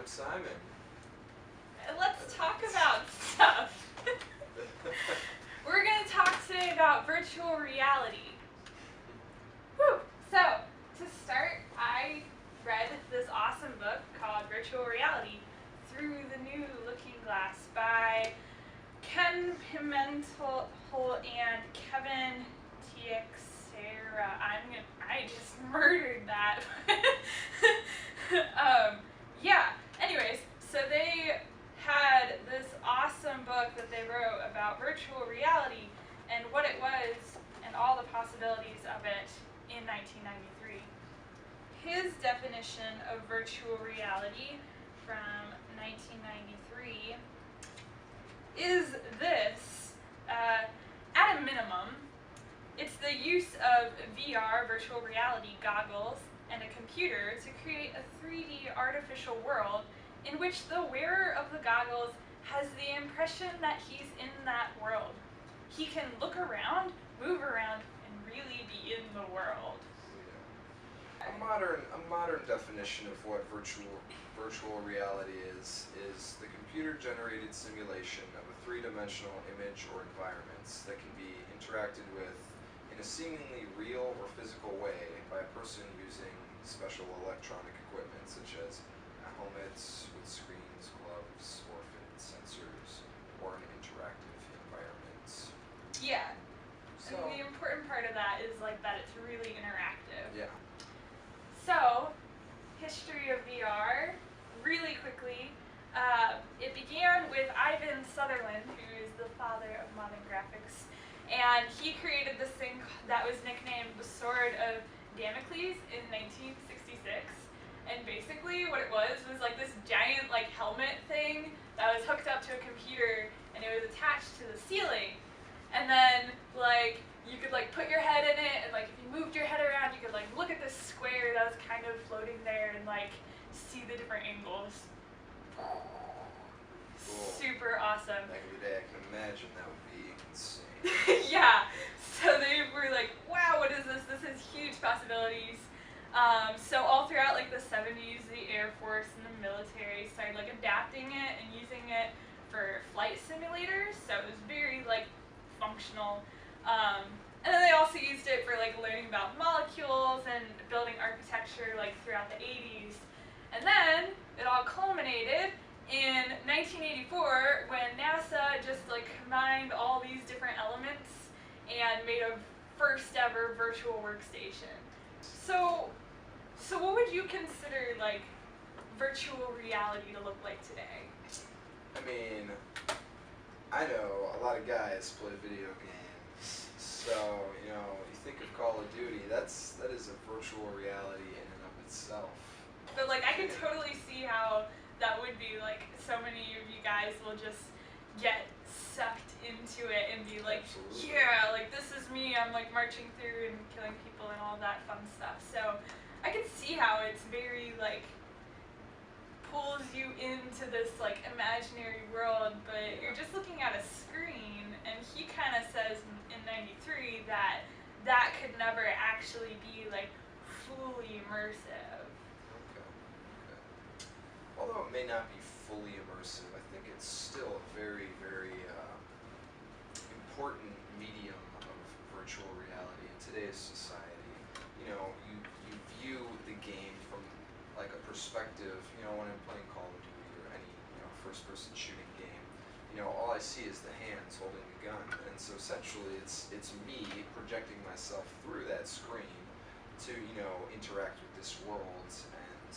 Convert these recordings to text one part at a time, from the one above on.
I'm Simon. Let's talk about stuff. We're going to talk today about virtual reality. Whew. So, to start, I read this awesome book called Virtual Reality Through the New Looking Glass by Ken Pimentel and Kevin Teixeira. I just murdered that. Yeah, anyways, so they had this awesome book that they wrote about virtual reality and what it was and all the possibilities of it in 1993. His definition of virtual reality from 1993 is this. At a minimum, it's the use of VR, virtual reality goggles, and a computer to create a 3D artificial world in which the wearer of the goggles has the impression that he's in that world. He can look around, move around, and really be in the world. Yeah. A modern definition of what virtual reality is the computer-generated simulation of a three-dimensional image or environments that can be interacted with in a seemingly real or physical way by a person using special electronic equipment such as helmets with screens, gloves, or fitted sensors, or an interactive environment. Yeah. So, And the important part of that is like that it's really interactive. yeah. So, history of VR, really quickly. It began with Ivan Sutherland, who is the father of modern graphics, and he created this thing that was nicknamed the Sword of Damocles in 1966. And basically what it was like this giant like helmet thing that was hooked up to a computer, and it was attached to the ceiling. And then like you could like put your head in it, and like if you moved your head around, you could like look at this square that was kind of floating there and like see the different angles. Cool. Super awesome. Back in the day, I can imagine that would be insane. Yeah. So they were like, wow, what is this? This has huge possibilities. So all throughout like the 70s, the Air Force and the military started like adapting it and using it for flight simulators. So it was very like functional. And then they also used it for like learning about molecules and building architecture like throughout the 80s. And then it all culminated in 1984 when NASA just like combined all these different elements and made a first ever virtual workstation. So what would you consider like virtual reality to look like today? I mean, I know a lot of guys play video games, so you think of Call of Duty. That is a virtual reality in and of itself. But like I could totally see how that would be like so many of you guys will just get sucked into it and be like, Absolutely. yeah, like this is me, I'm like marching through and killing people and all that fun stuff. So I can see how it's very like pulls you into this like imaginary world, but you're just looking at a screen. And he kind of says in 93 that that could never actually be like fully immersive. Okay. Although it may not be fully immersive, I think it's still a very, very important medium of virtual reality in today's society. You view the game from like a perspective, when I'm playing Call of Duty or any, first-person shooting game, all I see is the hands holding the gun. And so essentially it's me projecting myself through that screen to, interact with this world and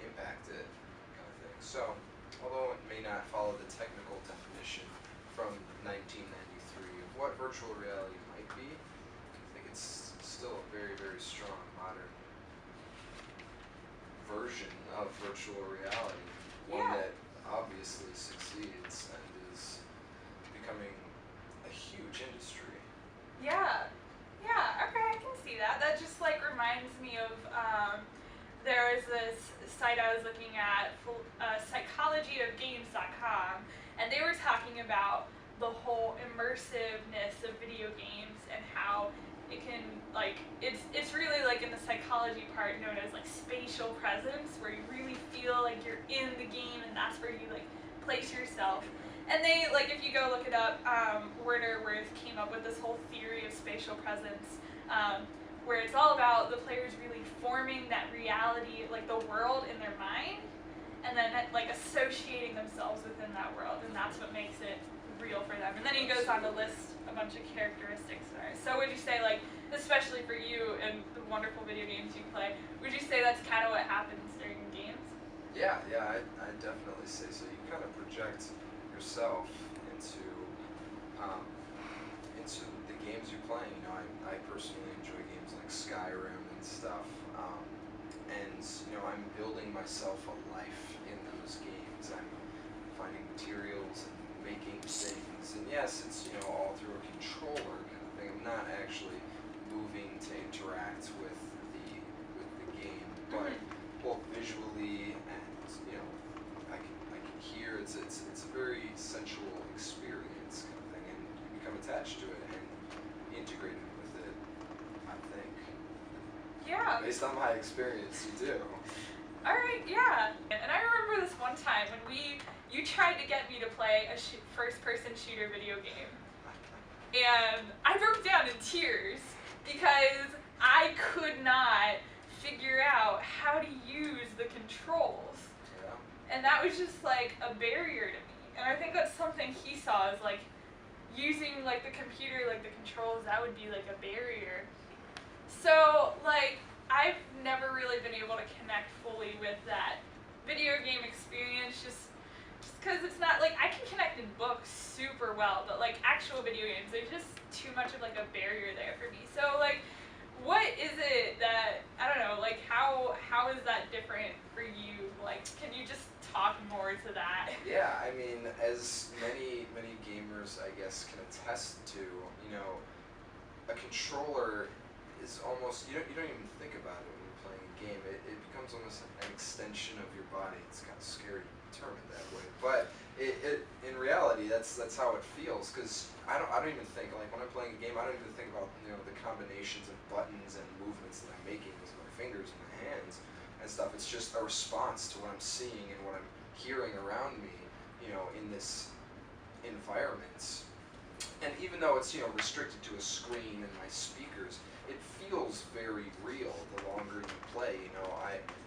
impact it, kind of thing. So, although it may not follow the technical definition from 1993 of what virtual reality might be, I think it's still a very, very strong modern version of virtual reality, one Yeah. that obviously succeeds and is becoming a huge industry. Yeah, okay, I can see that. That just like reminds me of, there was this site I was looking at, psychologyofgames.com, and they were talking about the whole immersiveness of video games and how It can, like, it's really, like, in the psychology part known as, like, spatial presence, where you really feel like you're in the game, and that's where you, like, place yourself. And they, like, if you go look it up, Werner Wirth came up with this whole theory of spatial presence, where it's all about the players really forming that reality, like the world in their mind, and then like associating themselves within that world, and that's what makes it real for them. And then he goes on to list a bunch of characteristics there. So would you say, like, especially for you and the wonderful video games you play, would you say that's kind of what happens during games? Yeah, I definitely say so. You kind of project yourself um, into the games you play. You know, I personally enjoy games like Skyrim and stuff, and you know, I'm building myself a life in those games. I'm finding materials and making things, and yes, it's, you know, all through a controller kind of thing. I'm not actually moving to interact with the game, but both visually and, you know, I can hear it's a very sensual experience kind of thing, and you become attached to it and integrated with it, I think. Yeah. Based on my experience, you do. Alright, yeah. And I remember this one time when you tried to get me to play a first-person shooter video game. And I broke down in tears because I could not figure out how to use the controls. Yeah. And that was just like a barrier to me. And I think that's something he saw, is like using like the computer, like the controls, that would be like a barrier. So like I've never really been able to connect fully with that video game experience, just because it's not like, I can connect in books super well, but like actual video games, there's just too much of like a barrier there for me. So like, what is it that, I don't know, like how is that different for you? Like, can you just talk more to that? Yeah, I mean, as many gamers, I guess, can attest to, you know, a controller is almost, you don't even think about it when you're playing a game. It becomes almost an extension of your body. It's kind of scary to term it that way, but it in reality, that's how it feels. Because I don't even think, like, when I'm playing a game, I don't even think about, you know, the combinations of buttons and movements that I'm making with my fingers and my hands and stuff. It's just a response to what I'm seeing and what I'm hearing around me, you know, in this environment. And even though it's, you know, restricted to a screen and my speakers, it feels very real the longer you play. You know,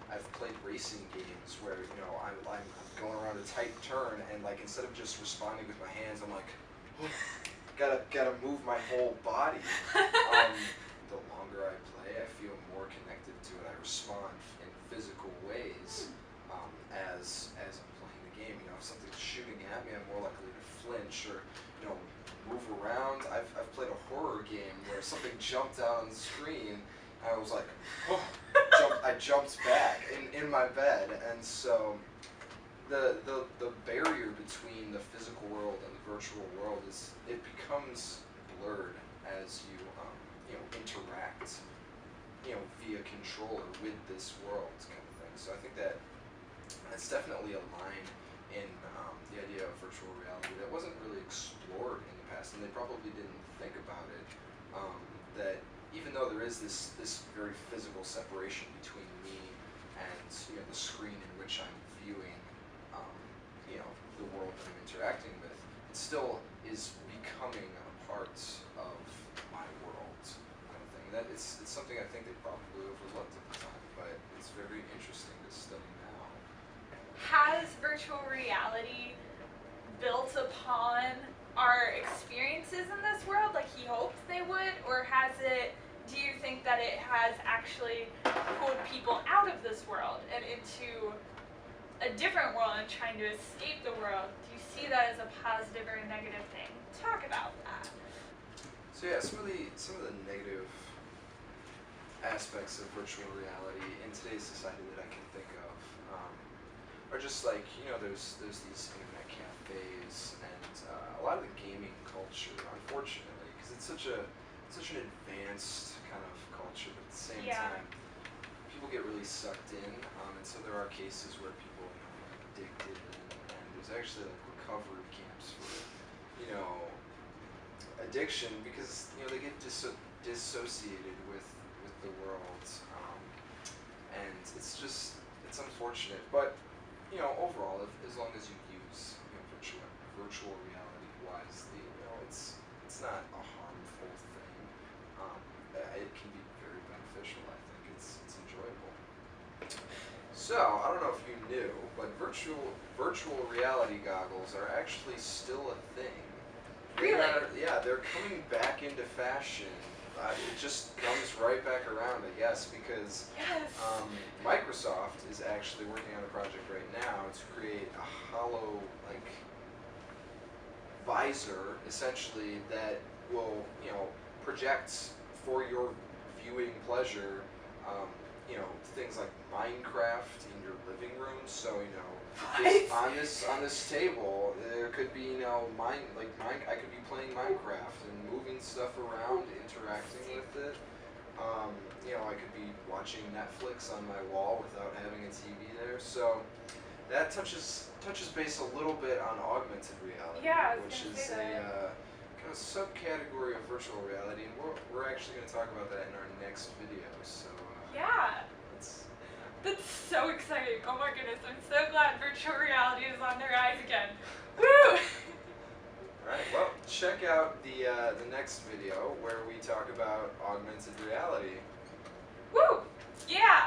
I've played racing games where, you know, I'm going around a tight turn, and like, instead of just responding with my hands, I'm like, gotta move my whole body. The longer I play, I feel more connected to it. I respond in physical ways as I'm playing the game. You know, if something's shooting at me, I'm more likely to flinch or, you know, move around. I've played a horror game where something jumped out on the screen. I was like, oh, I jumped back in my bed, and so the barrier between the physical world and the virtual world it becomes blurred as you you know, interact, you know, via controller with this world kind of thing. So I think that's definitely a line in the idea of virtual reality that wasn't really explored in the past, and they probably didn't think about it. That even though there is this very physical separation between me and, you know, the screen in which I'm viewing, you know, the world that I'm interacting with, it still is becoming a part of my world kind of thing. That it's something I think they probably overlooked at the time, but it's very interesting to study now. Has virtual reality built upon our experiences in this world like he hoped they would, or do you think that it has actually pulled people out of this world and into a different world and trying to escape the world? Do you see that as a positive or a negative thing? Talk about that. So yeah, some of the negative aspects of virtual reality in today's society that I can think of are just like, you know, there's these internet cafes and a lot of the gaming culture, unfortunately, because it's such an advanced kind of culture, but at the same time, people get really sucked in, and so there are cases where people, you know, are addicted, and there's actually like recovery camps for, you know, addiction, because, you know, they get dissociated with the world, and it's unfortunate. But overall, as long as you use virtual reality wisely, it's not a harmful thing. It can be very beneficial. I think it's enjoyable. So I don't know if you knew, but virtual reality goggles are actually still a thing. Really? They're coming back into fashion. It just comes right back around, I guess, because Yes. Microsoft is actually working on a project right now to create a hollow, visor, essentially, that will, project for your viewing pleasure, things like Minecraft in your living room. So, on this table, there could be, I could be playing Minecraft and moving stuff around, interacting with it. I could be watching Netflix on my wall without having a TV there. So that touches base a little bit on augmented reality, Yeah, I was which gonna is say a that. kind of subcategory of virtual reality, and we're actually going to talk about that in our next video. So Yeah. let's. That's so exciting. Oh my goodness, I'm so glad virtual reality is on the rise again. Woo! Alright, well, check out the next video where we talk about augmented reality. Woo! Yeah!